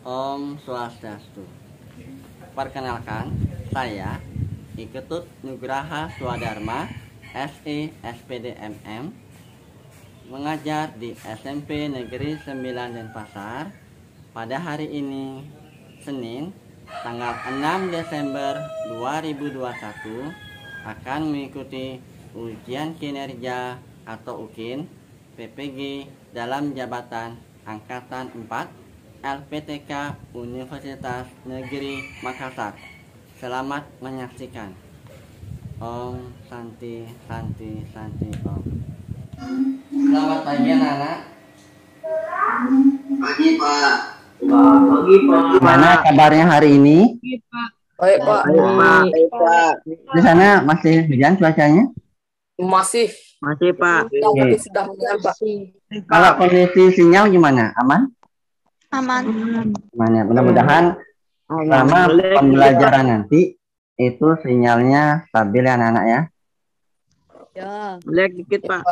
Om Swastiastu. Perkenalkan, saya Iketut Nugraha Swadharma, SI SPD MM, mengajar di SMP Negeri 9 Denpasar. Pada hari ini, Senin, tanggal 6 Desember 2021, akan mengikuti ujian kinerja atau UKIN PPG dalam jabatan Angkatan 4 LPTK Universitas Negeri Makassar. Selamat menyaksikan. Om Santi Santi Santi Om. Selamat pagi anak-anak. Pagi Pak. Pagi Pak. Gimana kabarnya hari ini? Baik Pak. Baik Pak. Di sana masih hujan cuacanya? Masih Pak. Oke. Sudah menang Pak. Kalau kondisi sinyal gimana? Aman? Aman. Aman ya. Mudah-mudahan selama pembelajaran nanti itu sinyalnya stabil ya anak-anak ya. Ya. Lag dikit Pak.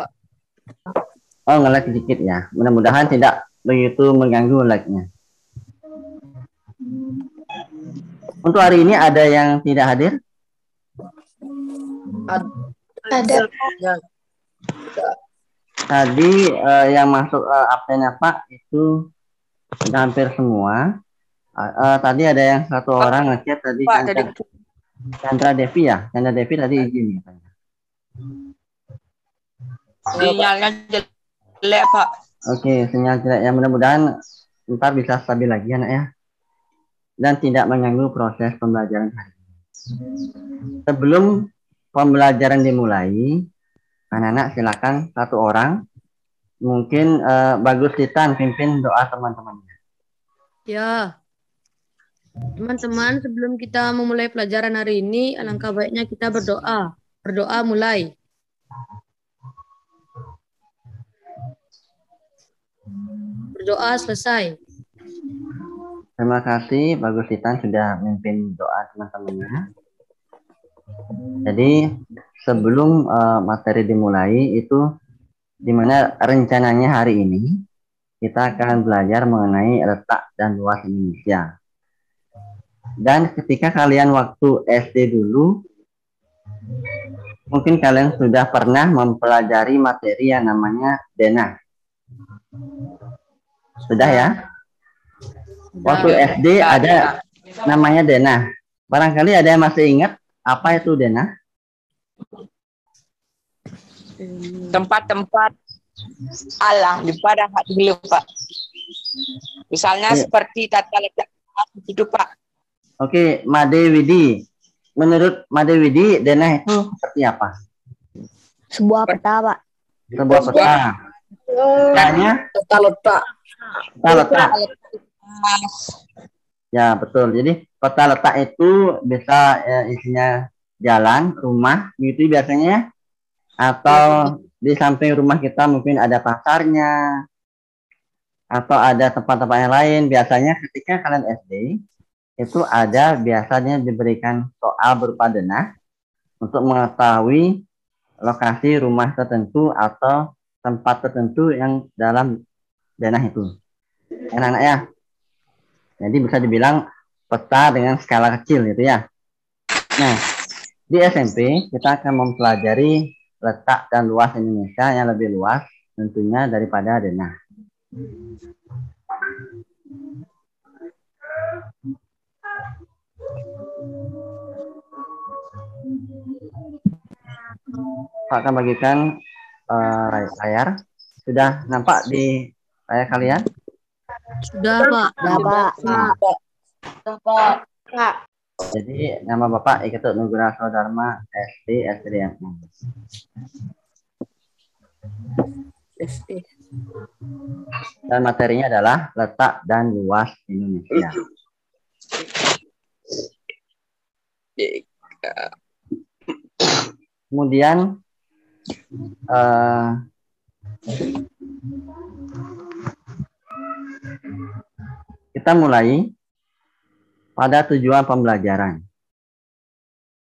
Oh, nge-lag sedikit ya. Mudah-mudahan tidak begitu mengganggu lag-nya. Untuk hari ini ada yang tidak hadir? Ada. Ya. Tadi yang masuk absennya Pak itu sudah hampir semua. Tadi ada yang satu orang ngechat tadi Pak, Chandra Devi ya. Chandra Devi tadi izin katanya. Sinyalnya jelek Pak. Oke, sinyal jelek ya. Mudah-mudahan ntar bisa stabil lagi anak ya. Dan tidak mengganggu proses pembelajaran hari ini. Sebelum pembelajaran dimulai, anak-anak silakan satu orang. Mungkin Bagus Titan pimpin doa teman-temannya. Ya. Teman-teman, sebelum kita memulai pelajaran hari ini, alangkah baiknya kita berdoa. Berdoa mulai. Berdoa selesai. Terima kasih Bagus Titan sudah memimpin doa teman-temannya. Jadi sebelum materi dimulai itu dimana rencananya hari ini kita akan belajar mengenai letak dan luas Indonesia. Dan ketika kalian waktu SD dulu, mungkin kalian sudah pernah mempelajari materi yang namanya denah. Sudah ya? Waktu SD ada namanya denah. Barangkali ada yang masih ingat apa itu denah? Tempat-tempat alam di pada dulu Pak. Misalnya seperti tata letak itu Pak. Oke, Made Widi. Menurut Made Widi, denah itu seperti apa? Sebuah peta, Pak. Sebuah peta. Petanya? Tata letak. Peta letak. Ya, betul. Jadi peta letak itu bisa isinya jalan, rumah, gitu biasanya ya. Atau di samping rumah kita mungkin ada pasarnya, atau ada tempat-tempat yang lain. Biasanya ketika kalian SD, itu ada biasanya diberikan soal berupa denah untuk mengetahui lokasi rumah tertentu atau tempat tertentu yang dalam denah itu. Anak-anak ya. Jadi bisa dibilang peta dengan skala kecil gitu ya. Nah, di SMP kita akan mempelajari letak dan luas Indonesia yang lebih luas tentunya daripada denah. Pak akan bagikan layar. Sudah nampak di layar kalian? Sudah, Pak. Sudah Pak. Jadi nama Bapak Iketut Nugraha Swadharma SD SDM. Dan materinya adalah letak dan luas Indonesia. Kemudian kita mulai pada tujuan pembelajaran.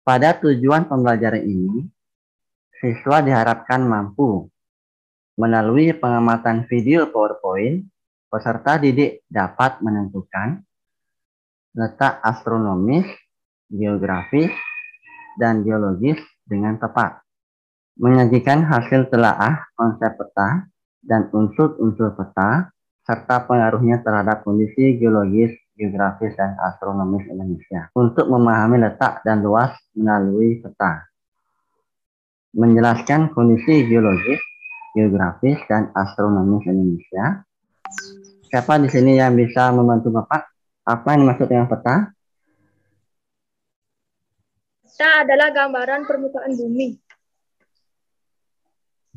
Pada tujuan pembelajaran ini, siswa diharapkan mampu melalui pengamatan video PowerPoint peserta didik dapat menentukan letak astronomis, geografis, dan geologis dengan tepat. Menyajikan hasil telaah konsep peta dan unsur-unsur peta, serta pengaruhnya terhadap kondisi geologis, geografis, dan astronomis Indonesia. Untuk memahami letak dan luas melalui peta. Menjelaskan kondisi geologis, geografis, dan astronomis Indonesia. Siapa di sini yang bisa membantu Bapak? Apa yang dimaksud dengan peta? Peta adalah gambaran permukaan bumi.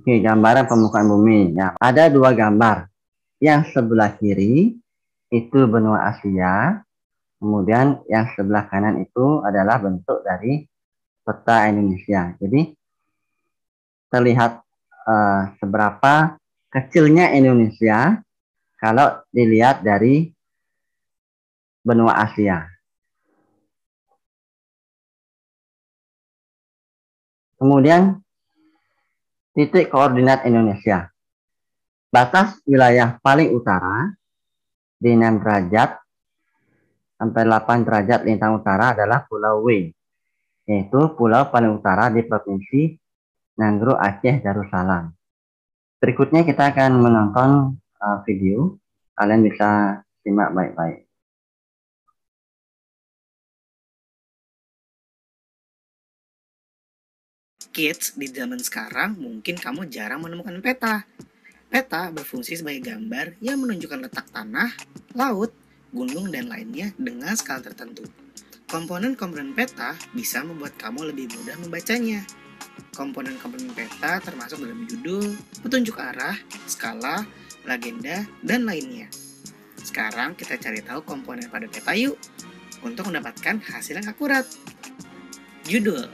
Oke, gambaran permukaan bumi. Ya, ada dua gambar. Yang sebelah kiri itu benua Asia. Kemudian yang sebelah kanan itu adalah bentuk dari peta Indonesia. Jadi terlihat seberapa kecilnya Indonesia kalau dilihat dari benua Asia. Kemudian titik koordinat Indonesia. Batas wilayah paling utara di 6 derajat sampai 8 derajat lintang utara adalah Pulau W, yaitu pulau paling utara di Provinsi Nanggro Aceh Darussalam. Berikutnya kita akan menonton video. Kalian bisa simak baik-baik. Kids, di zaman sekarang mungkin kamu jarang menemukan peta. Peta berfungsi sebagai gambar yang menunjukkan letak tanah, laut, gunung, dan lainnya dengan skala tertentu. Komponen-komponen peta bisa membuat kamu lebih mudah membacanya. Komponen-komponen peta termasuk dalam judul, petunjuk arah, skala, legenda, dan lainnya. Sekarang kita cari tahu komponen pada peta yuk, untuk mendapatkan hasil yang akurat. Judul.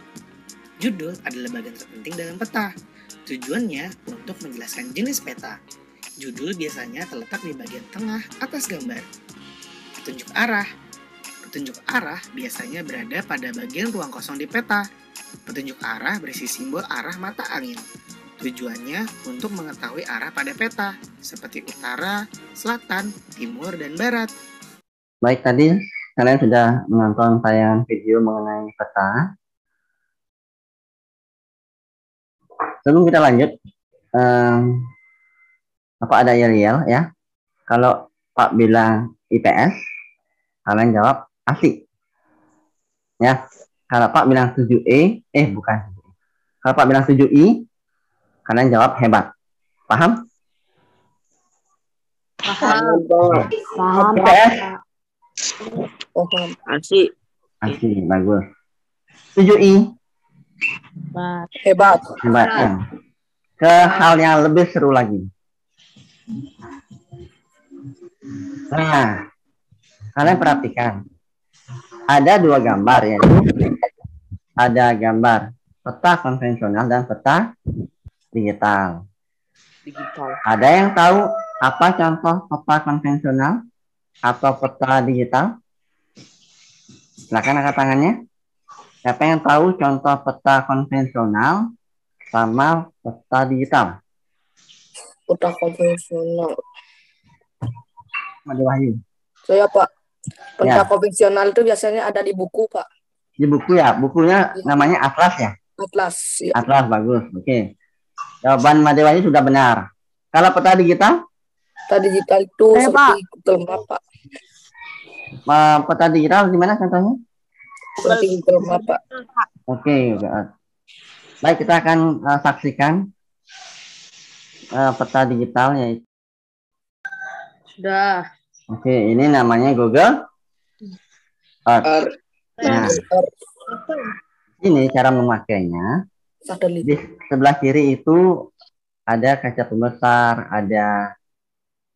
Judul adalah bagian terpenting dalam peta. Tujuannya untuk menjelaskan jenis peta. Judul biasanya terletak di bagian tengah atas gambar. Petunjuk arah. Petunjuk arah biasanya berada pada bagian ruang kosong di peta. Petunjuk arah berisi simbol arah mata angin. Tujuannya untuk mengetahui arah pada peta, seperti utara, selatan, timur, dan barat. Baik, tadi kalian sudah menonton tayangan video mengenai peta. Sebelum kita lanjut, Bapak ada yel-yel ya. Kalau Pak bilang IPS, kalian jawab asik. Ya. Kalau Pak bilang 7E, bukan. Kalau Pak bilang 7I, kalian jawab hebat. Paham? Paham. Paham. IPS? Paham. Asik. Asik, bagus. 7I? Hebat. Hebat. Ya. Ke hal yang lebih seru lagi. Nah, kalian perhatikan. Ada dua gambar, yaitu ada gambar peta konvensional dan peta digital. Ada yang tahu apa contoh peta konvensional atau peta digital? Silakan angkat tangannya. Siapa yang tahu contoh peta konvensional sama peta digital? Peta konvensional. Made Wahyu. Saya Pak. Ya. Peta konvensional itu biasanya ada di buku Pak. Di buku ya, bukunya namanya Atlas ya? Atlas. Ya. Atlas, bagus. Oke. Jawaban Made Wahyu sudah benar. Kalau peta digital? Peta digital itu seperti Google Map Pak. Peta digital gimana contohnya? Seperti Google Map Pak. Oke. Baik, kita akan saksikan peta digital yaitu. Sudah. Oke, ini namanya Google Earth. Nah, ini cara memakainya. Satelit. Di sebelah kiri itu ada kaca pembesar, ada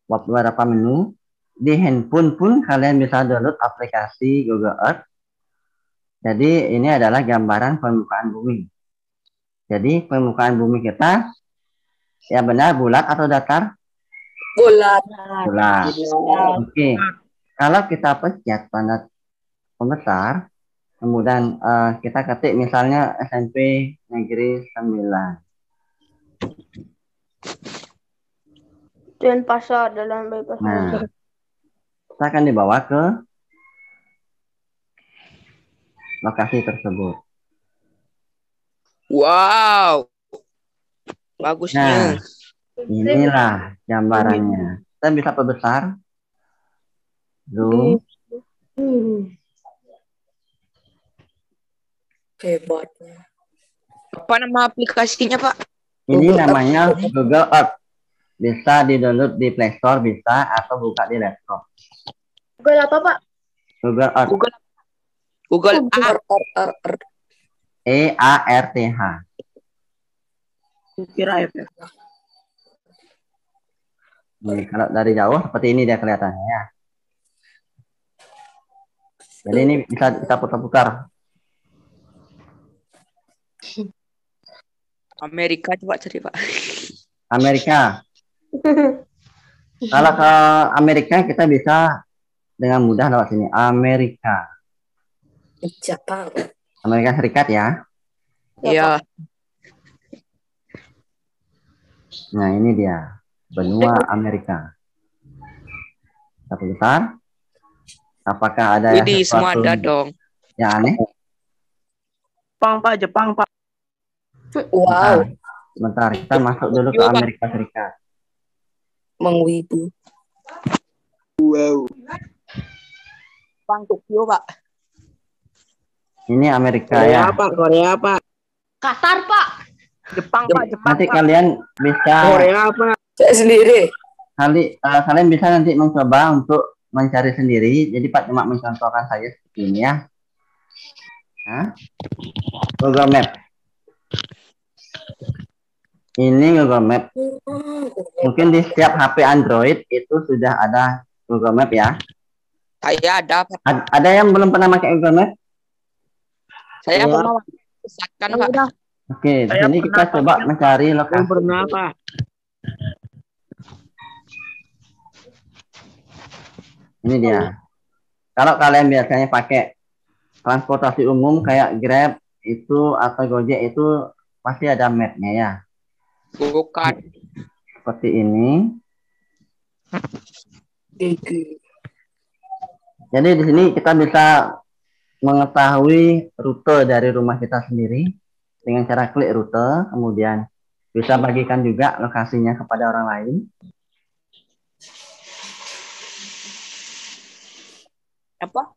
beberapa menu. Di handphone pun kalian bisa download aplikasi Google Earth. Jadi ini adalah gambaran permukaan bumi. Jadi permukaan bumi kita ya benar bulat atau datar? Bulat. Bulat. Oke. Kalau kita pencet tanda pembesar, kemudian kita ketik misalnya SMP Negeri 9. Denpasar dalam bypass. Nah, kita akan dibawa ke lokasi tersebut. Wow, bagusnya. Inilah gambarannya. Kita bisa perbesar. Zoom. Hebatnya. Apa nama aplikasinya, Pak? Ini namanya Google Earth. Bisa di-download di Play Store, bisa, atau buka di laptop. Google apa, Pak? Google Earth. Google Earth. EARTH. Kira FF. Nih, kalau dari jauh seperti ini dia kelihatannya ya. Jadi ini bisa kita putar-putar. Amerika coba cari, Pak. Amerika. Kalau ke Amerika kita bisa dengan mudah lewat sini. Amerika. Jepang. Amerika Serikat ya. Iya. Nah ini dia. Benua Amerika. Kita putar. Apakah ada Widih, semua sesuatu ada dong. yang aneh? Jepang, Pak. Wow. Sebentar, kita masuk dulu ke Amerika Serikat. Mengwibu. Jepang, Tokyo, Pak. Ini Amerika ya. Korea, Pak. Qatar, Pak. Jepang, Pak. Nanti kalian bisa Pak. Saya sendiri. kalian bisa nanti mencoba untuk mencari sendiri. Jadi Pak cuma mencontohkan saja seperti ini ya. Nah, Google Map. Ini Google Map. Mungkin di setiap HP Android itu sudah ada Google Map ya. Saya ada, Pak. Ada yang belum pernah pakai Google Map? Saya pernah pusatkan, Pak. Oke, di sini kita coba mencari lokasi. Pernah, Pak. Ini dia. Kalau kalian biasanya pakai transportasi umum kayak Grab itu atau Gojek itu pasti ada mapnya ya. Bukan. Seperti ini. Jadi di sini kita bisa mengetahui rute dari rumah kita sendiri dengan cara klik rute, kemudian bisa bagikan juga lokasinya kepada orang lain. Apa?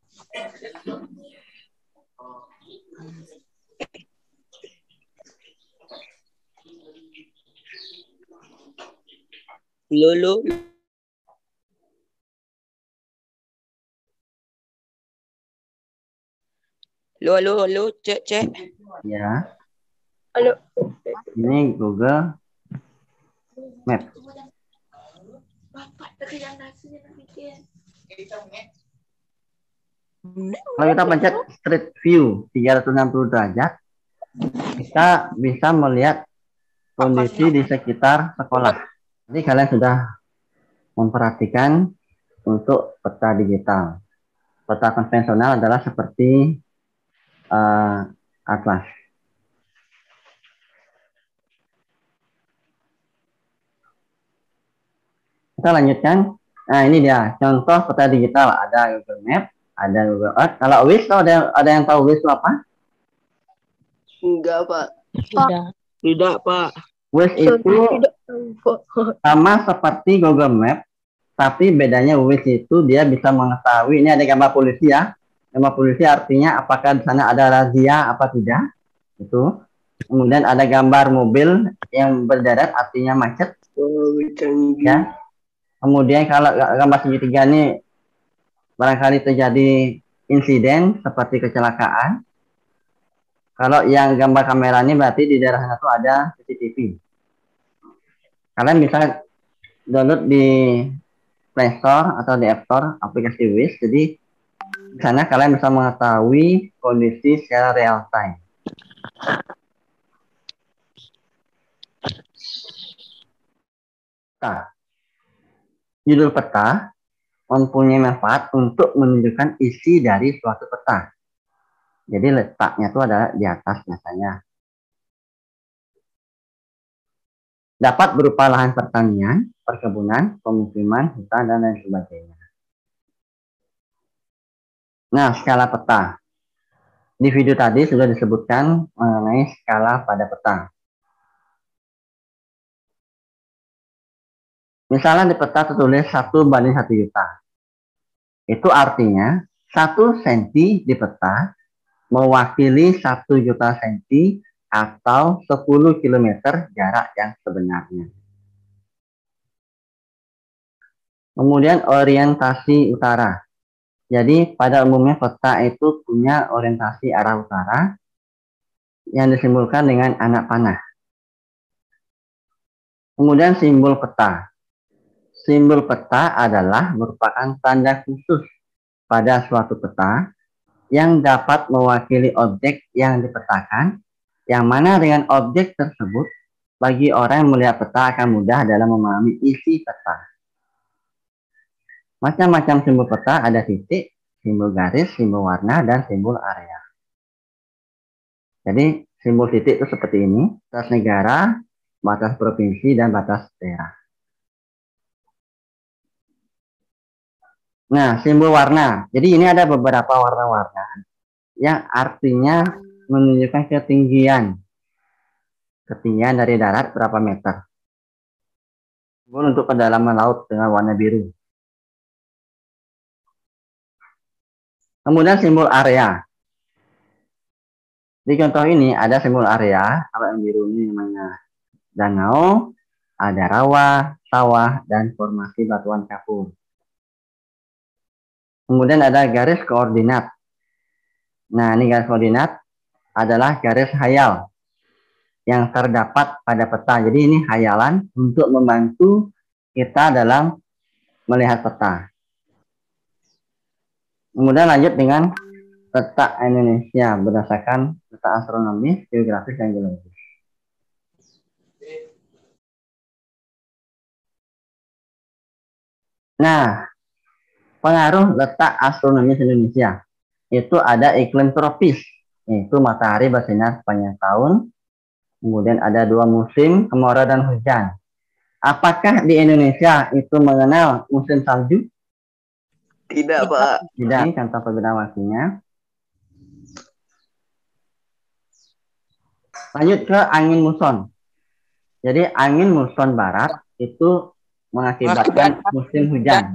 Lulu. Halo, cek. Ya. Halo. Ini Google Map. Kalau kita pencet Street View 360 derajat, kita bisa melihat kondisi di sekitar sekolah. Jadi kalian sudah memperhatikan untuk peta digital. Peta konvensional adalah seperti atlas. Kita lanjutkan. Nah ini dia contoh peta digital. Ada Google Map, ada Google Earth. Kalau Wish, ada yang tahu Wish itu apa? Enggak, Pak. Tidak, Pak. Wish itu sama seperti Google Map, tapi bedanya Wish itu dia bisa mengetahui, ini ada gambar polisi ya. Gambar polisi artinya apakah di sana ada razia apa tidak. Itu. Kemudian ada gambar mobil yang berdarat artinya macet. Ya. Kemudian kalau gambar segitiga ini barangkali terjadi insiden seperti kecelakaan. Kalau yang gambar kamera ini berarti di daerah sana itu ada CCTV. Kalian bisa download di Play Store atau di App Store aplikasi Wish. Jadi di sana kalian bisa mengetahui kondisi secara real time. Nah, judul peta mempunyai manfaat untuk menunjukkan isi dari suatu peta. Jadi letaknya itu adalah di atas biasanya. Dapat berupa lahan pertanian, perkebunan, pemukiman, hutan, dan lain sebagainya. Nah, skala peta. Di video tadi sudah disebutkan mengenai skala pada peta. Misalnya di peta tertulis 1:1 juta. Itu artinya 1 senti di peta mewakili 1 juta senti atau 10 km jarak yang sebenarnya. Kemudian orientasi utara. Jadi pada umumnya peta itu punya orientasi arah utara yang disimbolkan dengan anak panah. Kemudian simbol peta. Simbol peta adalah merupakan tanda khusus pada suatu peta yang dapat mewakili objek yang dipetakan, yang mana dengan objek tersebut bagi orang yang melihat peta akan mudah dalam memahami isi peta. Macam-macam simbol peta ada titik, simbol garis, simbol warna, dan simbol area. Jadi simbol titik itu seperti ini, batas negara, batas provinsi, dan batas daerah. Nah, simbol warna. Jadi ini ada beberapa warna-warna yang artinya menunjukkan ketinggian. Ketinggian dari darat berapa meter. Simbol untuk kedalaman laut dengan warna biru. Kemudian simbol area. Di contoh ini ada simbol area. Kalau yang biru ini namanya danau, ada rawa, sawah, dan formasi batuan kapur. Kemudian ada garis koordinat. Nah, ini garis koordinat adalah garis hayal yang terdapat pada peta. Jadi ini hayalan untuk membantu kita dalam melihat peta. Kemudian lanjut dengan letak Indonesia berdasarkan letak astronomis, geografis, dan geologis. Nah, pengaruh letak astronomis Indonesia itu ada iklim tropis, yaitu matahari bersinar sepanjang tahun. Kemudian ada 2 musim, kemarau dan hujan. Apakah di Indonesia itu mengenal musim salju? Tidak, Pak. Tidak. Ini contoh perbedaan waktunya. Lanjut ke angin muson. Jadi angin muson barat itu mengakibatkan musim hujan.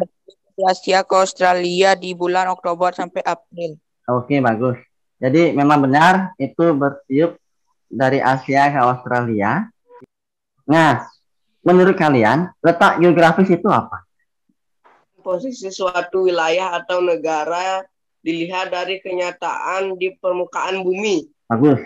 Asia ke Australia di bulan Oktober sampai April. Oke, bagus. Jadi memang benar itu bertiup dari Asia ke Australia. Nah, menurut kalian letak geografis itu apa? Posisi suatu wilayah atau negara dilihat dari kenyataan di permukaan bumi. Bagus.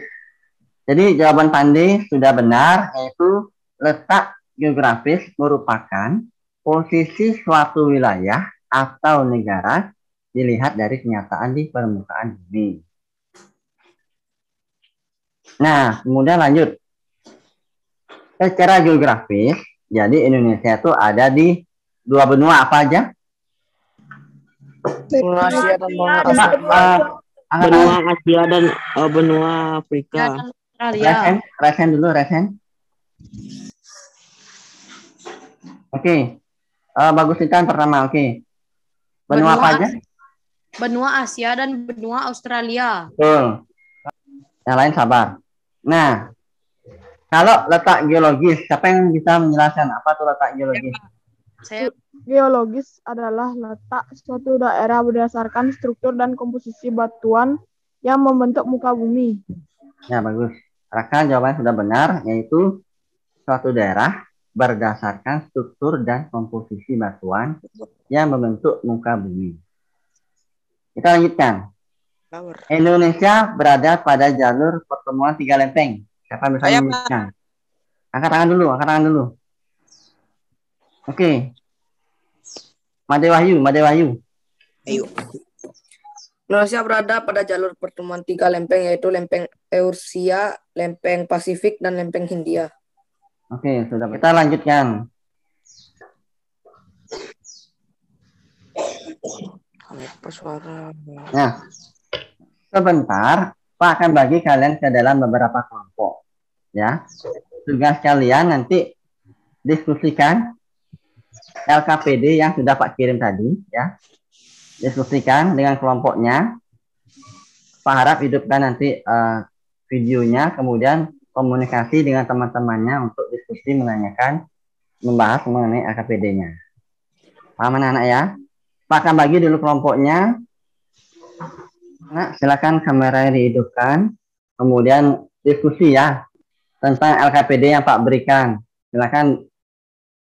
Jadi jawaban Pandi sudah benar, yaitu letak geografis merupakan posisi suatu wilayah atau negara dilihat dari kenyataan di permukaan bumi. Nah, kemudian lanjut. Secara geografis, jadi Indonesia itu ada di 2 benua apa aja? Benua Asia dan Benua Asia dan benua Afrika. Resen dulu, Resen. Oke. Bagus Intan pertama, oke. Benua apa aja? Benua Asia dan benua Australia. Betul. Yang lain sabar. Nah, kalau letak geologis, siapa yang bisa menjelaskan apa itu letak geologis? Geologis adalah letak suatu daerah berdasarkan struktur dan komposisi batuan yang membentuk muka bumi. Ya, bagus. Raka jawabannya sudah benar, yaitu suatu daerah berdasarkan struktur dan komposisi batuan yang membentuk muka bumi. Kita lanjutkan. Indonesia berada pada jalur pertemuan 3 lempeng. Siapa bisa menyebutkan? Angkat tangan dulu. Oke. Made Wahyu. Ayo. Indonesia berada pada jalur pertemuan 3 lempeng, yaitu lempeng Eurasia, lempeng Pasifik, dan lempeng Hindia. Oke, sudah. Kita lanjutkan. Nah, sebentar, Pak akan bagi kalian ke dalam beberapa kelompok. Ya, tugas kalian nanti diskusikan LKPD yang sudah Pak kirim tadi, ya. Diskusikan dengan kelompoknya. Pak harap hidupkan nanti videonya, kemudian komunikasi dengan teman-temannya untuk diskusi menanyakan, membahas mengenai LKPD-nya. Paham anak-anak ya? Pak akan bagi dulu kelompoknya. Nah, silakan kameranya dihidupkan, kemudian diskusi ya tentang LKPD yang Pak berikan. Silakan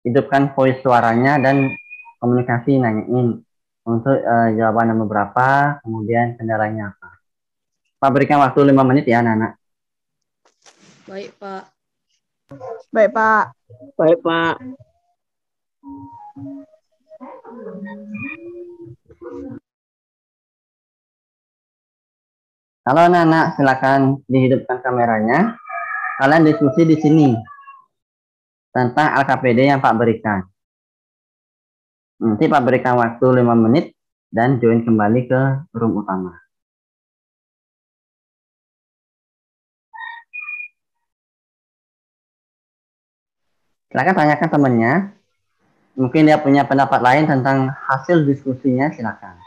hidupkan voice suaranya dan komunikasi nanyain untuk jawaban nomor berapa, kemudian kendalanya apa. Pak berikan waktu 5 menit ya anak-anak. Baik, Pak. Baik, Pak. Baik, Pak. Kalau anak-anak silakan dihidupkan kameranya. Kalian diskusi di sini tentang LKPD yang Pak berikan. Nanti Pak berikan waktu 5 menit dan join kembali ke room utama. Silakan tanyakan temannya. Mungkin dia punya pendapat lain tentang hasil diskusinya, silakan.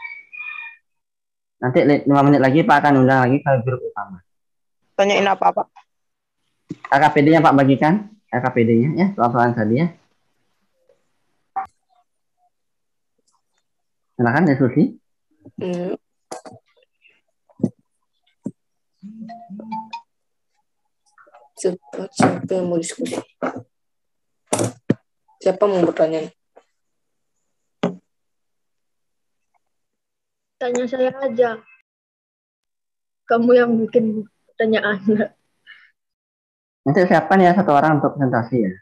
Nanti 5 menit lagi Pak akan undang lagi ke grup utama. Tanyain apa, Pak? LKPD yang Pak bagikan, LKPD-nya ya, soal-soalan tadi ya. Silakan diskusi. Siapa yang mau diskusi? Siapa mau bertanya? Tanya saya aja. Kamu yang bikin pertanyaan. Nanti siapkan ya 1 orang untuk presentasi ya.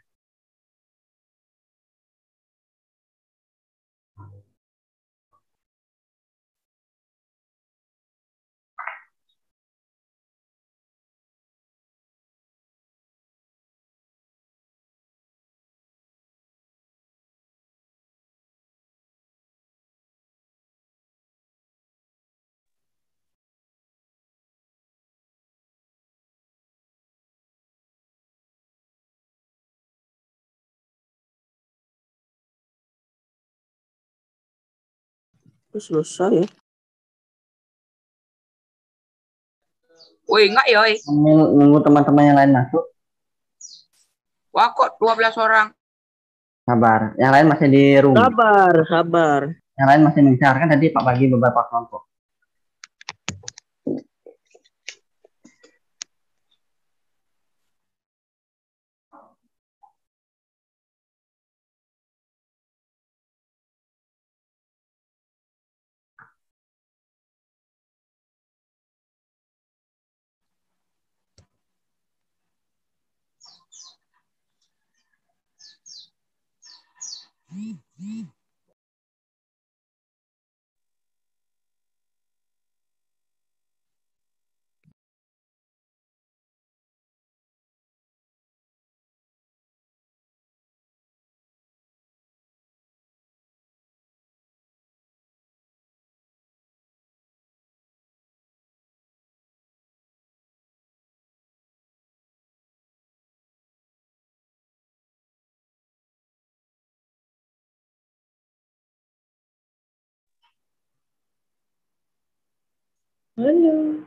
Selesai ya. Woi, enggak ya, oi. Nunggu teman-teman yang lain masuk. Wah, kok 12 orang. Sabar. Yang lain masih di room. Sabar. Yang lain masih mencari. Kan tadi Pak bagi beberapa kelompok. Halo.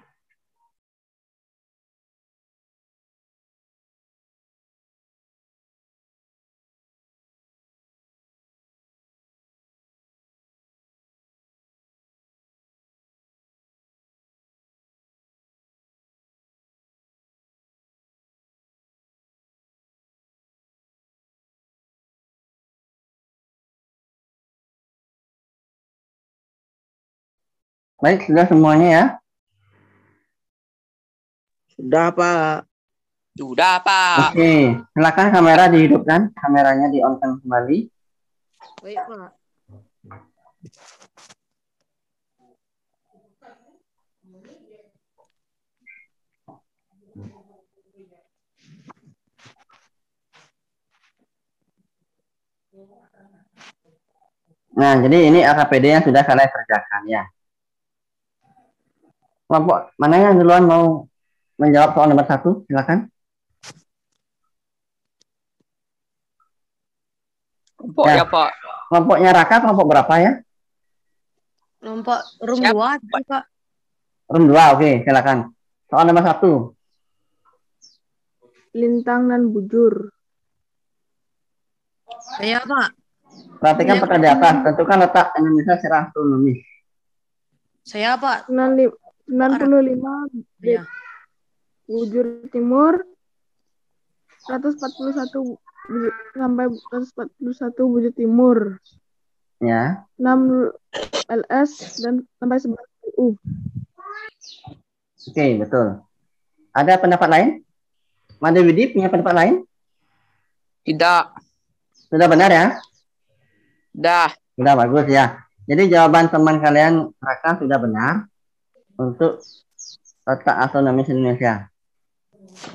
Baik, sudah semuanya ya. Sudah, Pak. Sudah, Pak. Oke, silakan kamera dihidupkan, kameranya di-on-kan kembali. Baik, Pak. Nah, jadi ini LKPD yang sudah kalian kerjakan ya. Kelompok mana yang duluan mau menjawab soal nomor 1? Silakan. Kelompok Ya. ya, Pak. Kelompoknya Raka kelompok berapa ya? Kelompok room Siapa? 2 tadi, Pak. Room 2, oke, silakan. Soal nomor 1. Lintang dan bujur. Saya, Pak. Perhatikan Yang peta di atas. Tentukan letak Indonesia secara astronomis. saya, Pak. 95 Ya. bujur timur, 141 sampai 141 bujur timur, Ya. 6 LS dan sampai 11 U. Oke, betul. Ada pendapat lain? Made Widi punya pendapat lain? Tidak. Sudah benar ya? Dah. Sudah bagus ya. Jadi jawaban teman kalian Raka sudah benar untuk letak astronomis Indonesia.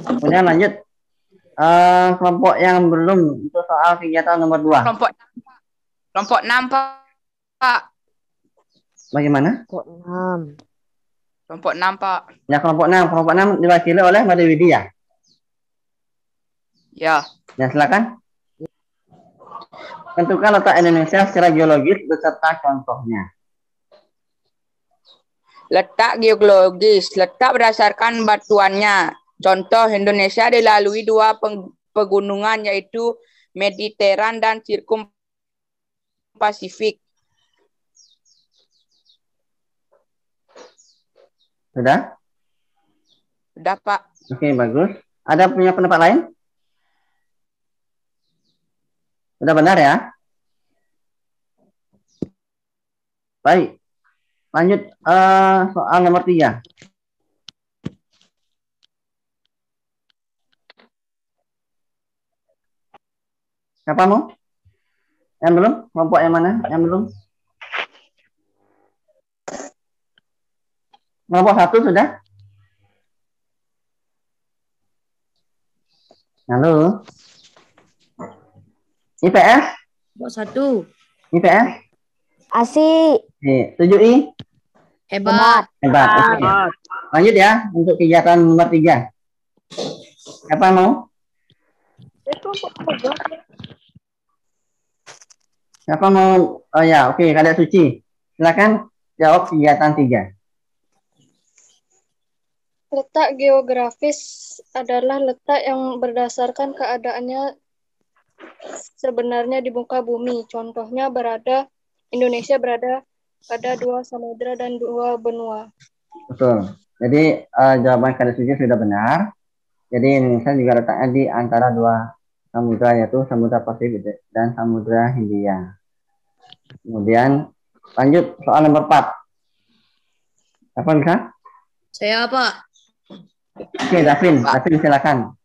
Kemudian lanjut. Kelompok yang belum untuk soal kegiatan nomor 2. Kelompok 6, Pak. Bagaimana? Kok 6. Kelompok 6, Pak. Ya, kelompok 6. Kelompok 6 diwakili oleh Made Widi ya? Ya. Ya, silakan. Tentukan letak Indonesia secara geologis beserta contohnya. Letak geologis. Letak berdasarkan batuannya. Contoh, Indonesia dilalui 2 pegunungan, yaitu Mediteran dan Sirkum Pasifik. Sudah? Sudah, Pak. Oke, bagus. Ada punya pendapat lain? Sudah benar ya? Baik. Lanjut soal nomor 3. Siapa mau? Yang belum? Kelompok yang mana? Yang belum? Kelompok 1 sudah? Halo? IPS? Kelompok 1. IPS? Asik. 7I? Hebat. Hebat. Oke. Lanjut ya untuk kegiatan nomor 3. Siapa mau? Siapa mau? Oh ya, oke, Kadek Suci. Silakan jawab kegiatan 3. Letak geografis adalah letak yang berdasarkan keadaannya sebenarnya di muka bumi. Contohnya Indonesia berada pada 2 samudra dan 2 benua. Betul. Jadi jawaban Kadek Suci sudah benar. Jadi Indonesia juga letaknya di antara 2 samudra, yaitu Samudra Pasifik dan Samudra Hindia. Kemudian lanjut soal nomor 4. Apa bisa? Saya, Pak. Oke, Davin silakan.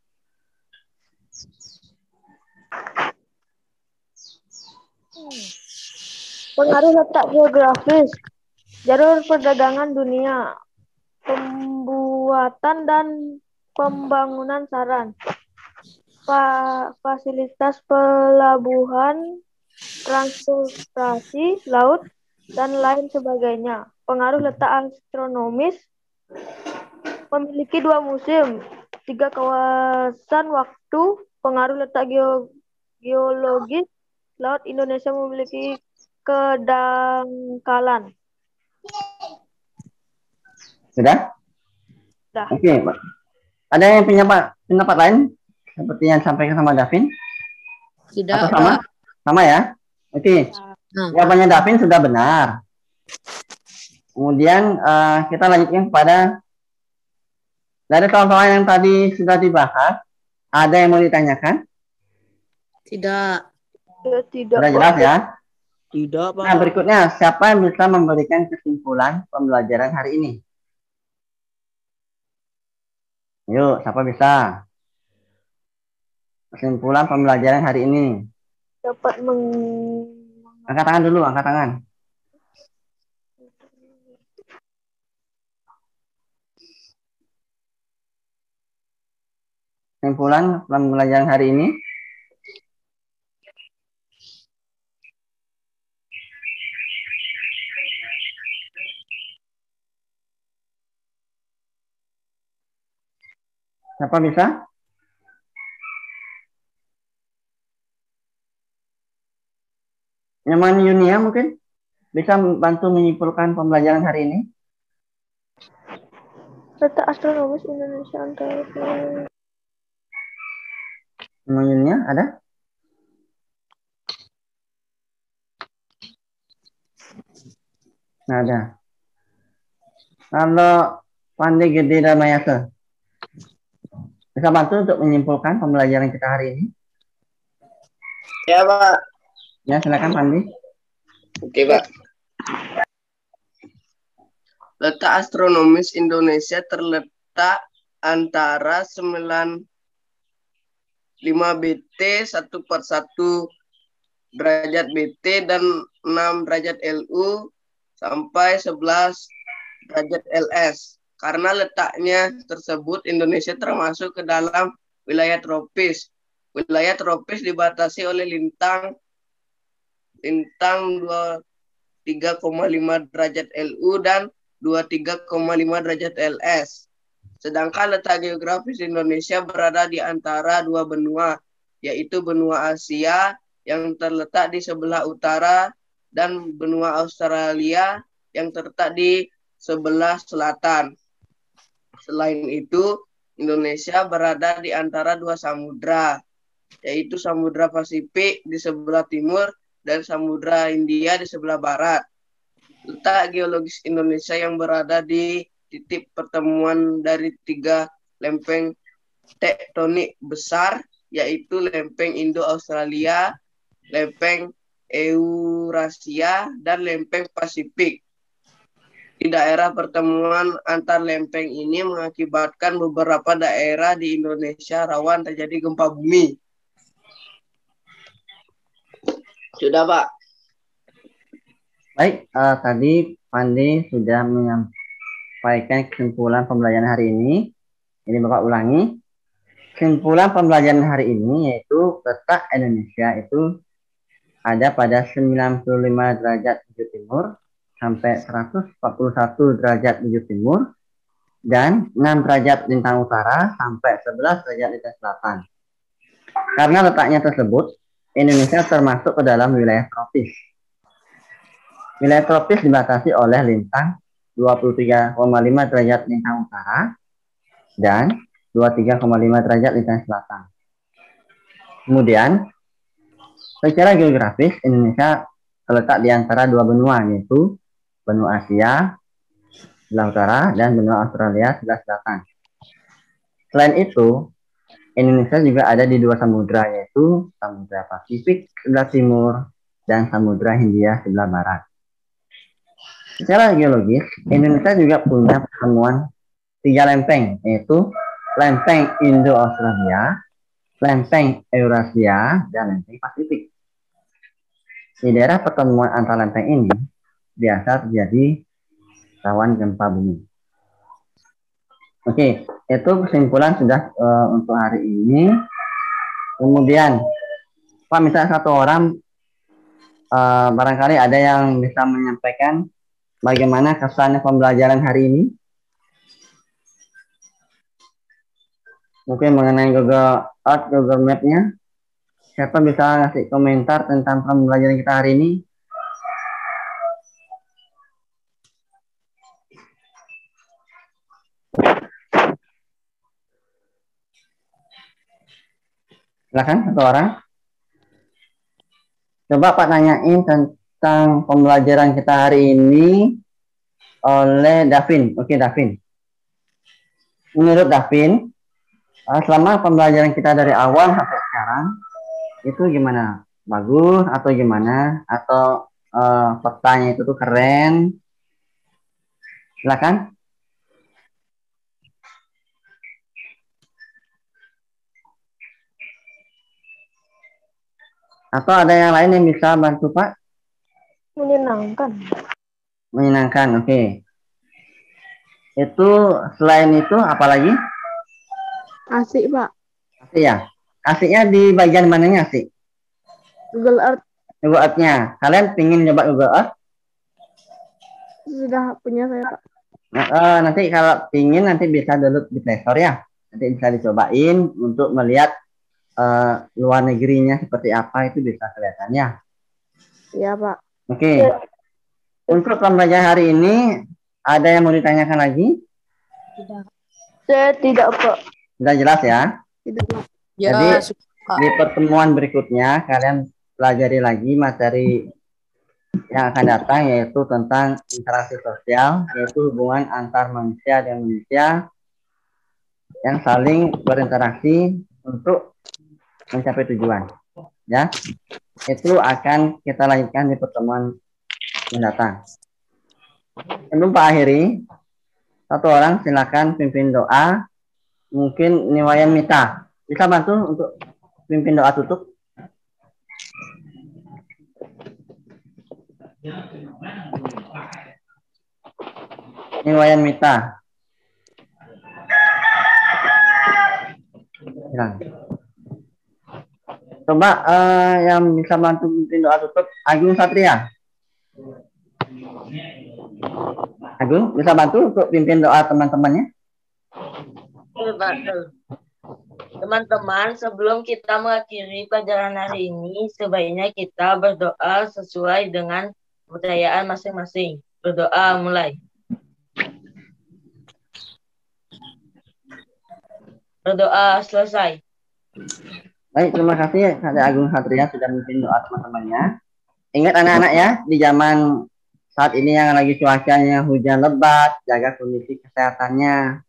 Pengaruh letak geografis, jalur perdagangan dunia, pembuatan dan pembangunan saran, fasilitas pelabuhan, transportasi laut, dan lain sebagainya. Pengaruh letak astronomis memiliki 2 musim, 3 kawasan waktu. Pengaruh letak geologis, laut Indonesia memiliki kedangkalan. Sudah? Sudah. Oke, Pak. Ada yang punya pendapat lain seperti yang disampaikan sama Davin? Tidak, Atau sama? Pak. Sama ya? Oke. Nah. Jawabannya Davin sudah benar. Kemudian kita lanjutkan kepada dari soal-soal yang tadi sudah dibahas. Ada yang mau ditanyakan? Tidak. Tidak. Sudah jelas ya? Tidak, Pak. Nah, berikutnya siapa yang bisa memberikan kesimpulan pembelajaran hari ini? Yuk, siapa bisa? Kesimpulan pembelajaran hari ini. Dapat Angkat tangan dulu, angkat tangan. Kesimpulan pembelajaran hari ini. Siapa bisa? Nyaman Yunia mungkin bisa bantu menyimpulkan pembelajaran hari ini. Letak astronomis Indonesia antara Nyaman Yunia ada? Nggak ada. Kalau Pandi Gede dan Mayasa bisa bantu untuk menyimpulkan pembelajaran kita hari ini? Ya, Pak. Ya, silakan Pandi. Oke, Pak. Letak astronomis Indonesia terletak antara 95 BT 1/1 derajat BT dan 6 derajat LU sampai 11 derajat LS. Karena letaknya tersebut, Indonesia termasuk ke dalam wilayah tropis. Wilayah tropis dibatasi oleh lintang 23,5 derajat LU dan 23,5 derajat LS. Sedangkan letak geografis Indonesia berada di antara dua benua, yaitu benua Asia yang terletak di sebelah utara dan benua Australia yang terletak di sebelah selatan. Selain itu, Indonesia berada di antara dua samudra, yaitu Samudra Pasifik di sebelah timur dan Samudra Hindia di sebelah barat. Letak geologis Indonesia yang berada di titik pertemuan dari 3 lempeng tektonik besar, yaitu lempeng Indo-Australia, lempeng Eurasia, dan lempeng Pasifik. Di daerah pertemuan antar lempeng ini mengakibatkan beberapa daerah di Indonesia rawan terjadi gempa bumi. Sudah, Pak. Baik, tadi Pandi sudah menyampaikan kesimpulan pembelajaran hari ini. Ini Bapak ulangi. Kesimpulan pembelajaran hari ini yaitu letak Indonesia itu ada pada 95 derajat bujur timur sampai 141 derajat bujur timur dan 6 derajat lintang utara sampai 11 derajat lintang selatan. Karena letaknya tersebut, Indonesia termasuk ke dalam wilayah tropis. Wilayah tropis dibatasi oleh lintang 23,5 derajat lintang utara dan 23,5 derajat lintang selatan. Kemudian, secara geografis Indonesia terletak di antara dua benua, yaitu benua Asia sebelah utara dan benua Australia sebelah selatan. Selain itu, Indonesia juga ada di dua samudra, yaitu Samudra Pasifik sebelah timur dan Samudra Hindia sebelah barat. Secara geologis, Indonesia juga punya pertemuan 3 lempeng, yaitu lempeng Indo-Australia, lempeng Eurasia, dan lempeng Pasifik. Di daerah pertemuan antara lempeng ini biasa terjadi rawan gempa bumi. Oke, itu kesimpulan sudah untuk hari ini. Kemudian, Pak, misalnya satu orang barangkali ada yang bisa menyampaikan bagaimana kesannya pembelajaran hari ini? Mungkin mengenai Google Earth, Google Map-nya. Siapa bisa ngasih komentar tentang pembelajaran kita hari ini? Silakan satu orang. Coba Pak tanyain tentang pembelajaran kita hari ini oleh Davin. Oke, Davin. Menurut Davin, selama pembelajaran kita dari awal sampai sekarang, itu gimana? Bagus atau gimana? Atau petanya itu tuh keren? Silakan. Atau ada yang lain yang bisa bantu, Pak? menyenangkan. Menyenangkan, oke. Itu selain itu apalagi? Asik, Pak. Asik ya? Asiknya di bagian mananya asik? Google Earth Google Earth-nya. Kalian pingin coba Google Earth? sudah punya saya, Pak. Nah, nanti kalau pingin nanti bisa download di Play Store ya. Nanti bisa dicobain untuk melihat luar negerinya seperti apa, itu bisa kelihatannya. Iya, Pak. Oke. Untuk pembelajaran hari ini, ada yang mau ditanyakan lagi? Saya tidak, Pak. Sudah jelas ya? Ya, Jadi, suka. di pertemuan berikutnya, kalian pelajari lagi materi yang akan datang, yaitu tentang interaksi sosial, yaitu hubungan antar manusia dan manusia yang saling berinteraksi untuk mencapai tujuan. Ya, itu akan kita lanjutkan di pertemuan mendatang. Sebelum Pak akhiri, satu orang silakan pimpin doa. Mungkin Niwayan Mita bisa bantu untuk pimpin doa tutup. Niwayan Mita. Hilang. Coba yang bisa bantu pimpin doa tutup, Agung Satria. Agung, bisa bantu untuk pimpin doa teman-temannya? Teman-teman, sebelum kita mengakhiri pelajaran hari ini, sebaiknya kita berdoa sesuai dengan kepercayaan masing-masing. Berdoa mulai. Berdoa selesai. Baik, terima kasih Kak Agung Satria sudah memimpin doa teman-temannya. Ingat anak-anak ya, di zaman saat ini yang lagi cuacanya hujan lebat, jaga kondisi kesehatannya.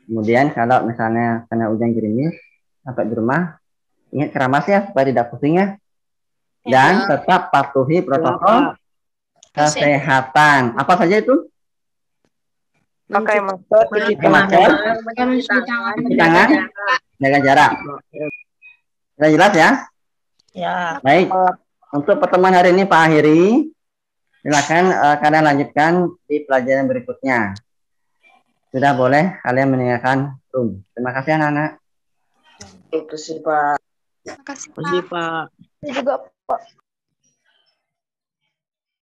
Kemudian kalau misalnya kena hujan gerimis, sampai di rumah, ingat keramas ya supaya tidak pusing ya. Dan tetap patuhi protokol kesehatan. Apa saja itu? Pakai masker, cuci tangan, jaga jarak. Sudah jelas ya? Ya. Baik. Untuk pertemuan hari ini Pak akhiri. Silakan kalian lanjutkan di pelajaran berikutnya. Sudah boleh kalian meninggalkan room. Terima kasih anak-anak. Terima kasih, Pak. Terima kasih, Pak. Saya juga, Pak.